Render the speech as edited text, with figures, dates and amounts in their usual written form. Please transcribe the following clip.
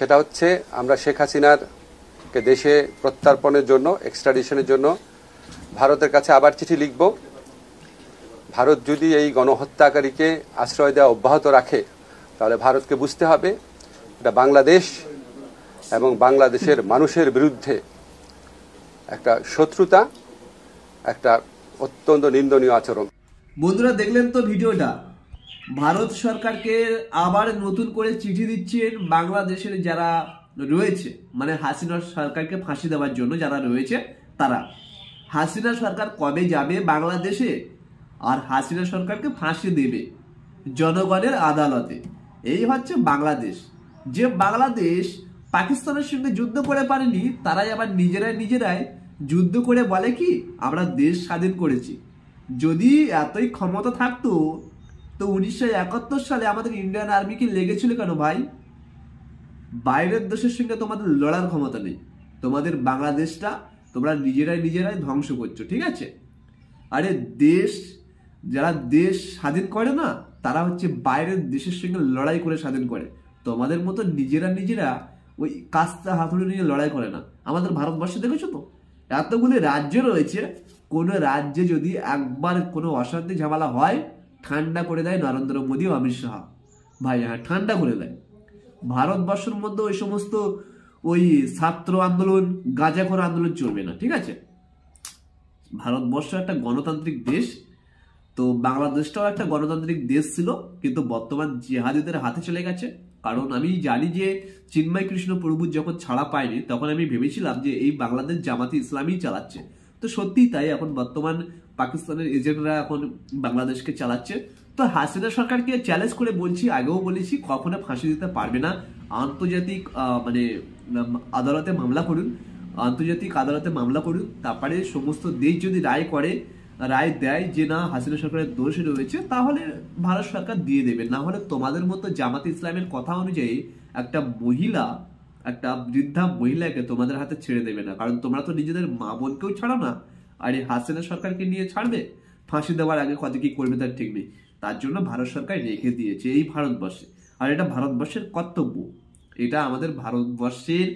সেটা হচ্ছে আমরা শেখ হাসিনারকে দেশে প্রত্যর্পণের জন্য, এক্সট্রাডিশনের জন্য ভারতের কাছে আবার চিঠি লিখব। ভারত যদি এই গণহত্যাকারীকে আশ্রয় দেওয়া অব্যাহত রাখে তাহলে ভারতকে বুঝতে হবে এটা বাংলাদেশ এবং বাংলাদেশের মানুষের বিরুদ্ধে একটা শত্রুতা, একটা অত্যন্ত নিন্দনীয় আচরণ। বন্ধুরা, দেখলেন তো ভিডিওটা। ভারত সরকারকে আবার নতুন করে চিঠি দিচ্ছেন বাংলাদেশের যারা রয়েছে, মানে হাসিনা সরকারকে ফাঁসি দেওয়ার জন্য যারা রয়েছে তারা। হাসিনা সরকার কবে যাবে বাংলাদেশে আর হাসিনা সরকারকে ফাঁসি দেবে জনগণের আদালতে? এই হচ্ছে বাংলাদেশ। যে বাংলাদেশ পাকিস্তানের সঙ্গে যুদ্ধ করে পারেনি, তারাই আবার নিজেরাই যুদ্ধ করে বলে কি আমরা দেশ স্বাধীন করেছি। যদি এতই ক্ষমতা থাকতো তো 1971 সালে আমাদের ইন্ডিয়ান আর্মিকে লেগেছিল কেন ভাই? বাইরের দেশের সঙ্গে তোমাদের লড়ার ক্ষমতা নেই। তোমাদের বাংলাদেশটা তোমরা নিজেরাই ধ্বংস করছো, ঠিক আছে? আরে দেশ, যারা দেশ স্বাধীন করে না, তারা হচ্ছে বাইরের দেশের সঙ্গে লড়াই করে স্বাধীন করে। তোমাদের মতো নিজেরা ওই কাস্তা হাতুড়ি নিয়ে লড়াই করে না। আমাদের ভারতবর্ষে দেখেছো তো, এতগুলি রাজ্য রয়েছে, কোনো রাজ্যে যদি একবার কোনো অশান্তি ঝামেলা হয়, ঠান্ডা করে দেয় নরেন্দ্র মোদী ও অমিত শাহ ভাই। হ্যাঁ, ঠান্ডা করে দেয়। ভারতবর্ষের মধ্যে ওই সমস্ত ওই ছাত্র আন্দোলন, গাঁজাখোর আন্দোলন চলবে না, ঠিক আছে? ভারতবর্ষ একটা গণতান্ত্রিক দেশ, তো বাংলাদেশটাও একটা গণতান্ত্রিক দেশ ছিল, কিন্তু বর্তমান জিহাদিদের হাতে চলে গেছে। কারণ আমি জানি যে চিন্ময় কৃষ্ণ প্রভু যখন ছাড়া পায়নি, তখন আমি ভেবেছিলাম যে এই বাংলাদেশ জামাতি ইসলামী চালাচ্ছে। তো সত্যিই তাই, এখন বর্তমান পাকিস্তানের এজেন্টরা এখন বাংলাদেশকে চালাচ্ছে। তো হাসিনা সরকারকে চ্যালেঞ্জ করে বলছি, আগেও বলেছি, কখনো ফাঁসি দিতে পারবে না। আন্তর্জাতিক আদালতে মামলা করুন, আন্তর্জাতিক আদালতে মামলা করুন। তারপরে সমস্ত দেশ যদি রায় দেয় যে না হাসিনা সরকারের দোষ রয়েছে, তাহলে ভারত সরকার দিয়ে দেবে। না হলে তোমাদের মতো জামাতে ইসলামের কথা অনুযায়ী একটা বৃদ্ধা মহিলাকে তোমাদের হাতে ছেড়ে দেবে না। কারণ তোমরা তো নিজেদের মা বোনকেও ছাড়ো না, আর এই হাসিনা সরকারকে নিয়ে ছাড়বে? ফাঁসি দেওয়ার আগে কত কি করবে তার ঠিক নেই। তার জন্য ভারত সরকার রেখে দিয়েছে এই ভারতবর্ষে, আর এটা ভারতবর্ষের কর্তব্য। এটা আমাদের ভারতবর্ষের